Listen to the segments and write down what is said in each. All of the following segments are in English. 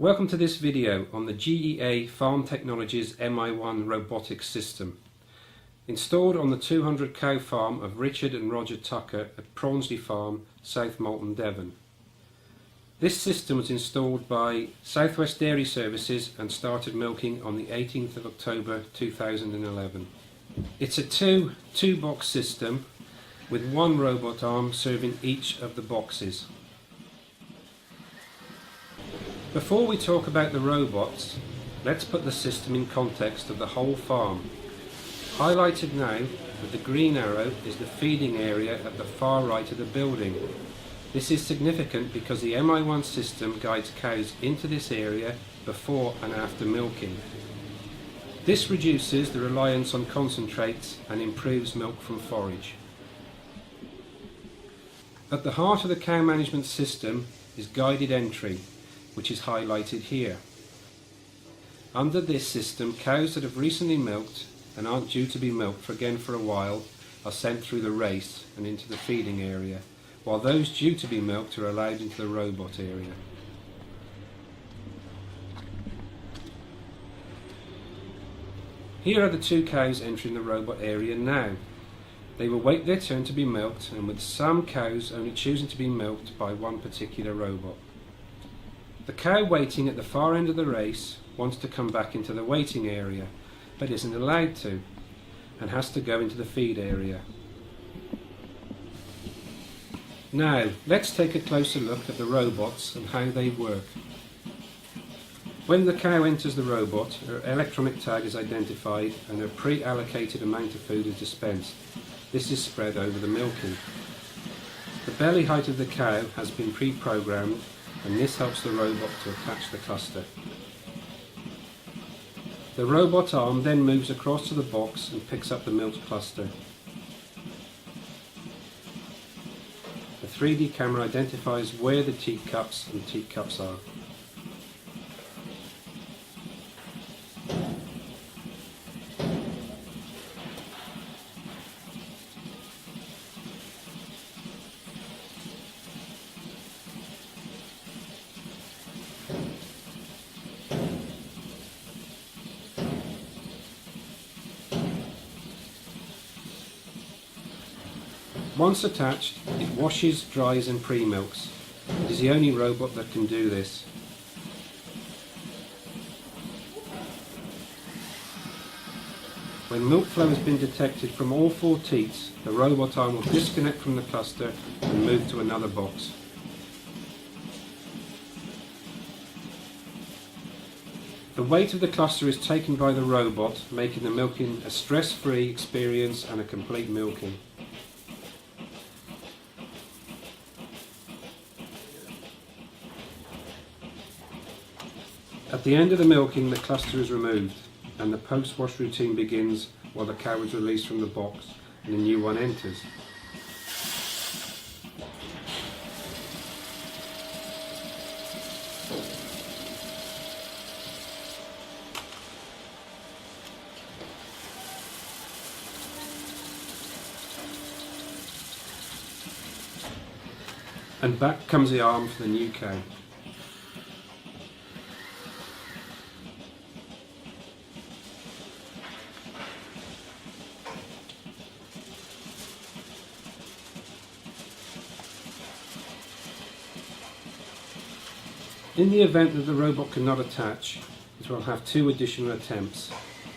Welcome to this video on the GEA Farm Technologies MIone robotics system. Installed on the 200 cow farm of Richard and Roger Tucker at Prawnsley Farm, South Molton, Devon. This system was installed by South West Dairy Services and started milking on the 18th of October 2011. It's a two-box system with one robot arm serving each of the boxes. Before we talk about the robots, let's put the system in context of the whole farm. Highlighted now with the green arrow is the feeding area at the far right of the building. This is significant because the MIone system guides cows into this area before and after milking. This reduces the reliance on concentrates and improves milk from forage. At the heart of the cow management system is guided entry, which is highlighted here. Under this system, cows that have recently milked and aren't due to be milked again for a while are sent through the race and into the feeding area, while those due to be milked are allowed into the robot area. Here are the two cows entering the robot area now. They will wait their turn to be milked, and with some cows only choosing to be milked by one particular robot. The cow waiting at the far end of the race wants to come back into the waiting area, but isn't allowed to, and has to go into the feed area. Now, let's take a closer look at the robots and how they work. When the cow enters the robot, her electronic tag is identified and her pre-allocated amount of food is dispensed. This is spread over the milking. The belly height of the cow has been pre-programmed, and this helps the robot to attach the cluster. The robot arm then moves across to the box and picks up the milk cluster. The 3D camera identifies where the teatcups and teatcups are. Once attached, it washes, dries and pre-milks. It is the only robot that can do this. When milk flow has been detected from all four teats, the robot arm will disconnect from the cluster and move to another box. The weight of the cluster is taken by the robot, making the milking a stress-free experience and a complete milking. At the end of the milking, the cluster is removed and the post-wash routine begins while the cow is released from the box and a new one enters. And back comes the arm for the new cow. In the event that the robot cannot attach, it will have two additional attempts,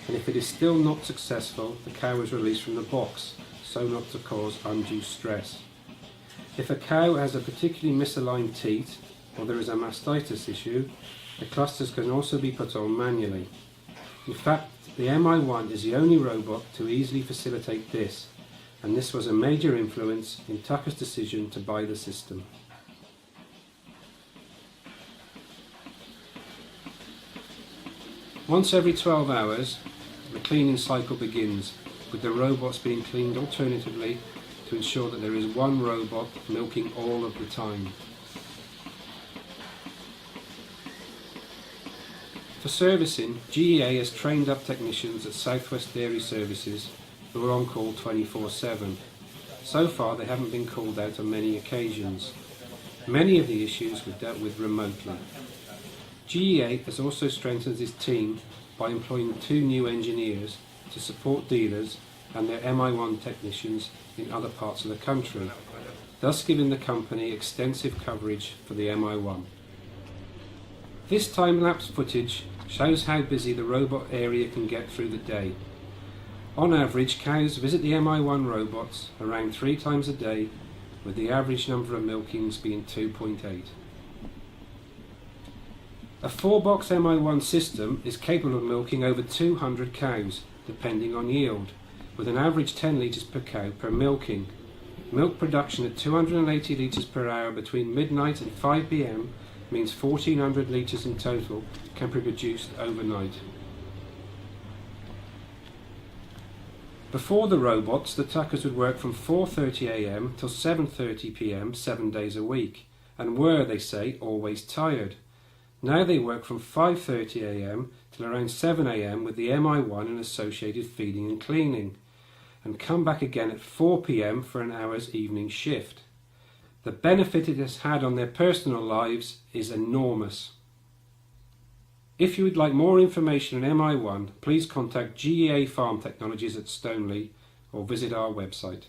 and if it is still not successful, the cow is released from the box, so not to cause undue stress. If a cow has a particularly misaligned teat, or there is a mastitis issue, the clusters can also be put on manually. In fact, the MIone is the only robot to easily facilitate this, and this was a major influence in Tucker's decision to buy the system. Once every 12 hours, the cleaning cycle begins, with the robots being cleaned alternatively to ensure that there is one robot milking all of the time. For servicing, GEA has trained up technicians at South West Dairy Services who are on call 24/7. So far they haven't been called out on many occasions. Many of the issues were dealt with remotely. GEA has also strengthened its team by employing 2 new engineers to support dealers and their MIone technicians in other parts of the country, thus giving the company extensive coverage for the MIone. This time-lapse footage shows how busy the robot area can get through the day. On average, cows visit the MIone robots around 3 times a day, with the average number of milkings being 2.8. A 4-box MIone system is capable of milking over 200 cows, depending on yield, with an average 10 litres per cow per milking. Milk production at 280 litres per hour between midnight and 5 p.m. means 1,400 litres in total can be produced overnight. Before the robots, the tuckers would work from 4:30 a.m. till 7:30 p.m. 7 days a week, and were, they say, always tired. Now they work from 5:30 a.m. till around 7 a.m. with the MIone and associated feeding and cleaning, and come back again at 4 p.m. for an hour's evening shift. The benefit it has had on their personal lives is enormous. If you would like more information on MIone, please contact GEA Farm Technologies at Stoneleigh or visit our website.